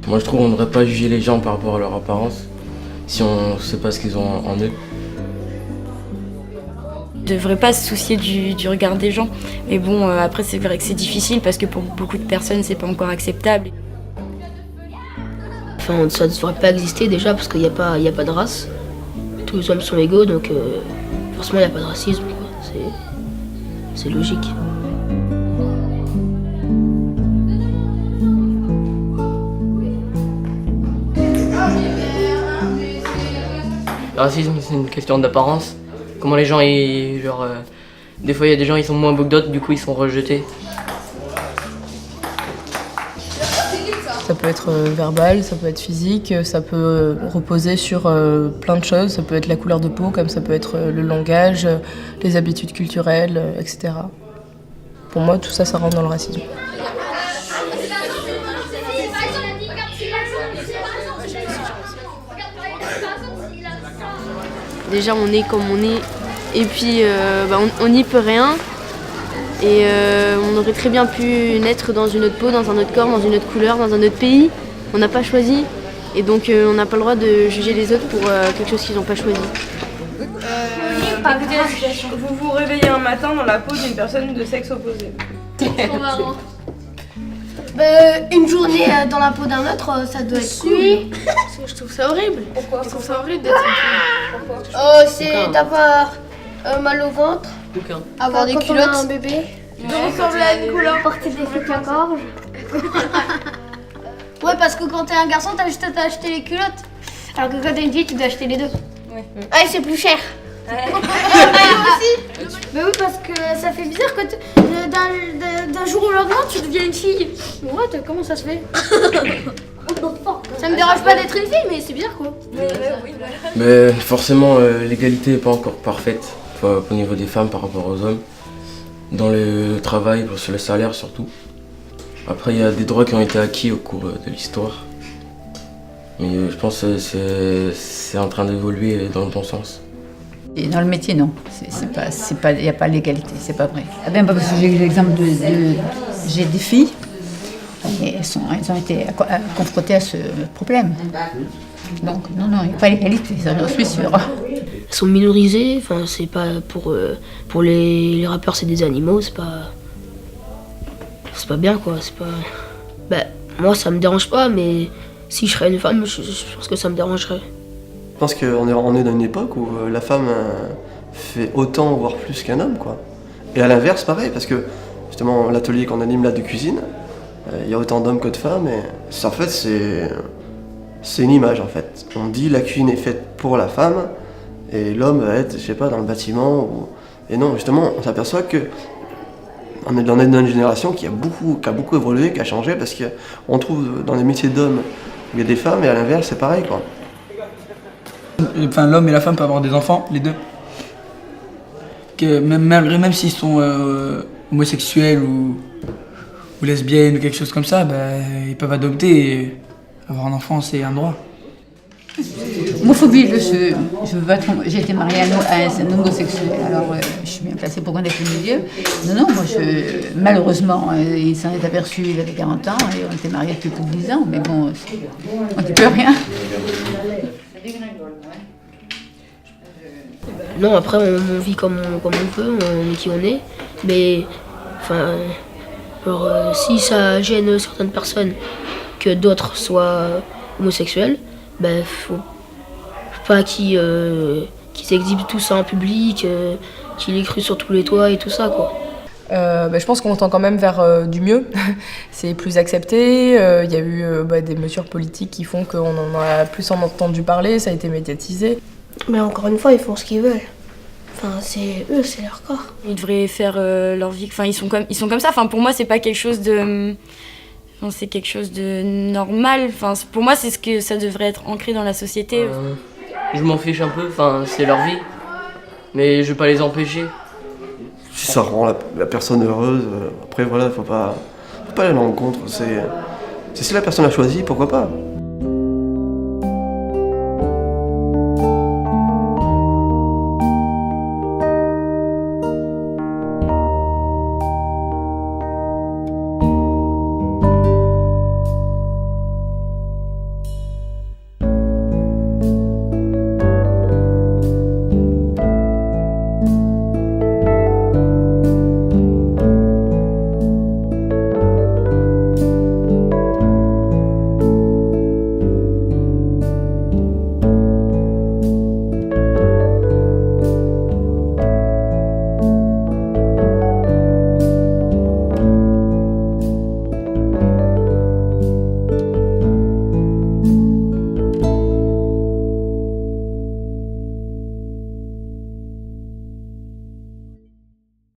Moi je trouve qu'on ne devrait pas juger les gens par rapport à leur apparence si on ne sait pas ce qu'ils ont en eux. On ne devrait pas se soucier du regard des gens. Mais bon, après c'est vrai que c'est difficile parce que pour beaucoup de personnes c'est pas encore acceptable. Enfin, ça ne devrait pas exister déjà parce qu'il n'y a pas de race. Tous les hommes sont égaux donc forcément il n'y a pas de racisme, quoi. C'est logique. Le racisme, c'est une question d'apparence. Comment les gens, des fois il y a des gens qui sont moins beaux que d'autres, du coup ils sont rejetés. Ça peut être verbal, ça peut être physique, ça peut reposer sur plein de choses. Ça peut être la couleur de peau, comme ça peut être le langage, les habitudes culturelles, etc. Pour moi, tout ça, ça rentre dans le racisme. Déjà, on est comme on est, et puis on n'y peut rien. Et on aurait très bien pu naître dans une autre peau, dans un autre corps, dans une autre couleur, dans un autre pays. On n'a pas choisi. Et donc on n'a pas le droit de juger les autres pour quelque chose qu'ils n'ont pas choisi. Vous vous réveillez un matin dans la peau d'une personne de sexe opposé. Trop marrant. Une journée dans la peau d'un autre, ça doit être cool. Parce que je trouve ça horrible. Pourquoi? Je trouve ça horrible d'être Pourquoi? C'est d'avoir mal au ventre. Aucun. Avoir des culottes. Un bébé. De ressembler à une couleur. Porter des flics à gorge. Ouais, parce que quand t'es un garçon, t'as juste à t'acheter les culottes. Alors que quand t'es une fille, tu dois acheter les deux. Ouais. Ah, et c'est plus cher. aussi. Bah oui, parce que ça fait bizarre que d'un jour au lendemain, tu deviens une fille. What? Comment ça se fait? Ça me dérange pas d'être une fille, mais c'est bizarre quoi. Mais forcément, l'égalité n'est pas encore parfaite au niveau des femmes par rapport aux hommes. Dans le travail, sur le salaire surtout. Après, il y a des droits qui ont été acquis au cours de l'histoire. Mais je pense que c'est en train d'évoluer dans le bon sens. Et dans le métier, non. Il n'y a pas l'égalité, c'est pas vrai. Ah ben, parce que j'ai eu l'exemple j'ai des filles, et elles ont été confrontées à ce problème. Donc, non, il n'y a pas l'égalité, ça j'en suis sûre. Ils sont minorisés, enfin c'est pas pour les rappeurs c'est des animaux, c'est pas bien quoi, c'est pas. Bah moi ça me dérange pas, mais si je serais une femme, je pense que ça me dérangerait. Je pense qu'on est dans une époque où la femme fait autant, voire plus qu'un homme, quoi. Et à l'inverse, pareil, parce que justement, l'atelier qu'on anime là de cuisine, il y a autant d'hommes que de femmes, et en fait, c'est une image, en fait. On dit la cuisine est faite pour la femme, et l'homme va être, je sais pas, dans le bâtiment, et non, justement, on s'aperçoit que on est dans une génération qui a beaucoup évolué, qui a changé, parce qu'on trouve dans les métiers d'hommes, il y a des femmes, et à l'inverse, c'est pareil, quoi. Enfin, l'homme et la femme peuvent avoir des enfants, les deux. Même s'ils sont homosexuels ou lesbiennes ou quelque chose comme ça, ils peuvent adopter et avoir un enfant, c'est un droit. Homophobie, j'ai été mariée à un homosexuel, alors je suis bien placée pour connaître le milieu. Non, moi, malheureusement, il s'en est aperçu, il avait 40 ans, et on était mariés depuis plus de 10 ans, mais bon, on ne peut rien. Non, après on vit comme on peut, on est qui on est, mais enfin, si ça gêne certaines personnes que d'autres soient homosexuels, faut pas qu'ils exhibent tout ça en public, qu'ils les cruent sur tous les toits et tout ça quoi. Je pense qu'on tend quand même vers du mieux. C'est plus accepté. Il y a eu des mesures politiques qui font qu'on en a plus entendu parler, ça a été médiatisé. Mais encore une fois, ils font ce qu'ils veulent. Enfin, c'est eux, c'est leur corps. Ils devraient faire leur vie. Enfin, ils sont comme ça. Enfin, pour moi, c'est pas quelque chose de. Enfin, c'est quelque chose de normal. Enfin, pour moi, c'est ce que ça devrait être ancré dans la société. Je m'en fiche un peu. Enfin, c'est leur vie. Mais je vais pas les empêcher. Si ça rend la personne heureuse, après voilà, faut pas aller à l'encontre. Si la personne a choisi, pourquoi pas.